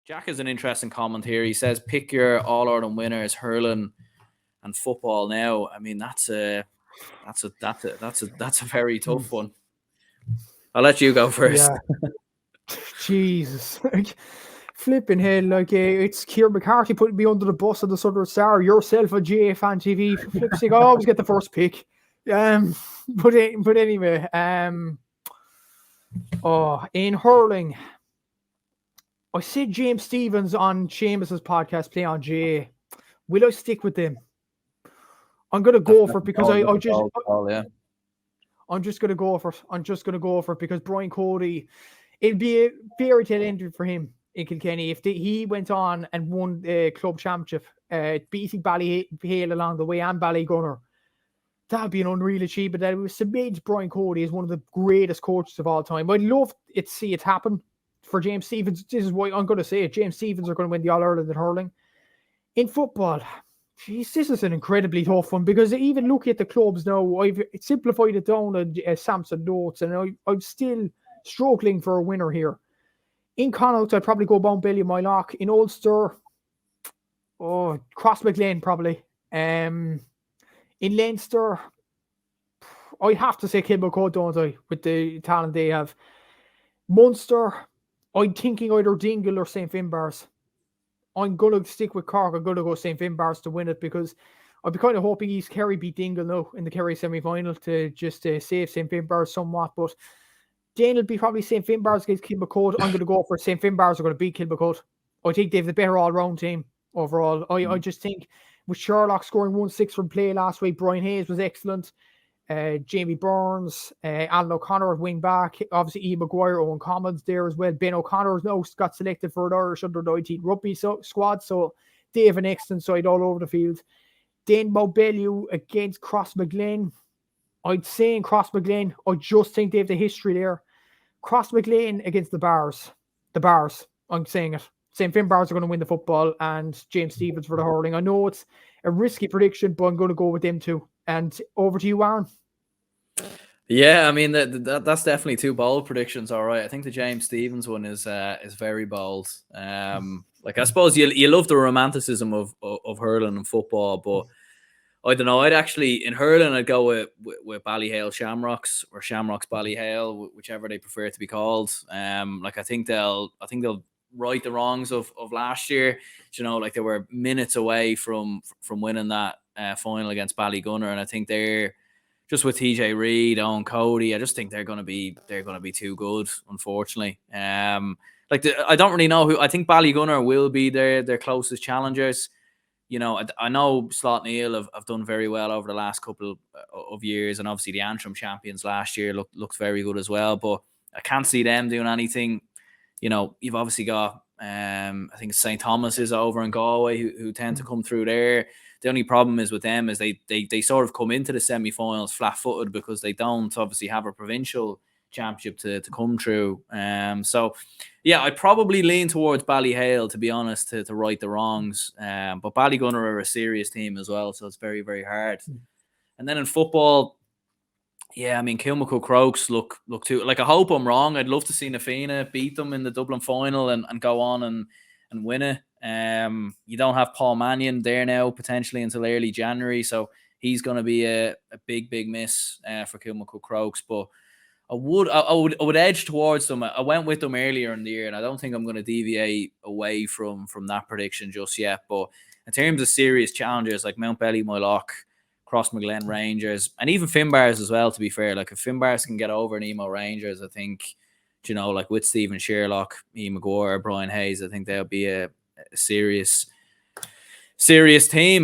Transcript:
Jack has an interesting comment here. He says, "Pick your All-Ireland winners, hurling and football." Now, I mean, that's a very tough one. I'll let you go first. Yeah. Jesus. Flipping hell, it's Ciara McCarthy putting me under the bus of the Southern Star, yourself a GAA Fan TV. For flip's sake, I always get the first pick. But anyway, in hurling, I said James Stephens on Seamus's podcast, Play on GAA. Will I stick with them? I'm gonna go for it because I'm just gonna go for it. I'm just gonna go for it because Brian Cody, it'd be a fairy tale ending for him in Kilkenny if he went on and won the club championship, beating Ballyhale along the way and Ballygunner. That'd be an unreal achievement. That it was submitted Brian Cody as one of the greatest coaches of all time. I'd love to see it happen for James Stephens. This is why I'm going to say it. James Stephens are going to win the All-Ireland in hurling. In football, geez, this is an incredibly tough one because even looking at the clubs now, I've simplified it down to Samson notes, and I'm still struggling for a winner here. In Connacht, I'd probably go Mountbelly my lock. In Ulster, Crossmaglen probably. In Leinster, I have to say Kilmacud, don't I, with the talent they have. Munster, I'm thinking either Dingle or St. Finbarrs. I'm going to stick with Cork. I'm going to go St. Finbarrs to win it because I'd be kind of hoping East Kerry beat Dingle now in the Kerry semi-final to just save St. Finbarrs somewhat. But then it'll be probably St. Finbarrs against Kilmacud. I'm going to go for St. Finbarrs are going to beat Kilmacud. I think they have the better all-round team overall. I just think with Sherlock scoring 1-6 from play last week, Brian Hayes was excellent. Jamie Burns, Alan O'Connor at wing back, obviously Ian Maguire, Owen Commons there as well. Ben O'Connor has now got selected for an Irish under-19 rugby squad, so they have an excellent side all over the field. Then Mountbellew against Crossmaglen. I'd say in Crossmaglen, I just think they have the history there. Crossmaglen against the Bars. The Bars, I'm saying it. St. Finbarrs are going to win the football and James Stephens for the hurling. I know it's a risky prediction, but I'm going to go with them too. And over to you, Aaron. Yeah, I mean that's definitely two bold predictions. All right, I think the James Stephens one is very bold. Like I suppose you love the romanticism of hurling and football, but I don't know. I'd actually in hurling I'd go with Ballyhale Shamrocks or Shamrocks Ballyhale, whichever they prefer to be called. Like I think they'll right the wrongs of last year. You know, like they were minutes away from winning that final against Ballygunner, and I think they're just with TJ Reid, Owen Cody. I just think they're going to be too good, unfortunately. I don't really know who. I think Ballygunner will be their closest challengers. You know, I know Slot Neal have done very well over the last couple of years, and obviously the Antrim champions last year looked very good as well. But I can't see them doing anything. You know, you've obviously got I think St. Thomas is over in Galway who tend to come through there. The only problem is with them is they sort of come into the semi-finals flat-footed because they don't obviously have a provincial championship to come through. So yeah, I'd probably lean towards Ballyhale, to be honest, to right the wrongs. But Ballygunner are a serious team as well, so it's very, very hard. And then in football, yeah, I mean, Kilmacud Crokes look too, like, I hope I'm wrong. I'd love to see Nafina beat them in the Dublin final and go on and win it. You don't have Paul Mannion there now, potentially until early January, so he's going to be a big miss for Kilmacud Crokes. But I would edge towards them. I went with them earlier in the year, and I don't think I'm going to deviate away from that prediction just yet. But in terms of serious challenges like Mountbelly, Moylock, Crossmaglen Rangers, and even Finbarrs as well, to be fair. Like if Finbarrs can get over an Emo Rangers, I think, you know, like with Stephen Sherlock, Ian Maguire, Brian Hayes, I think they'll be a serious team.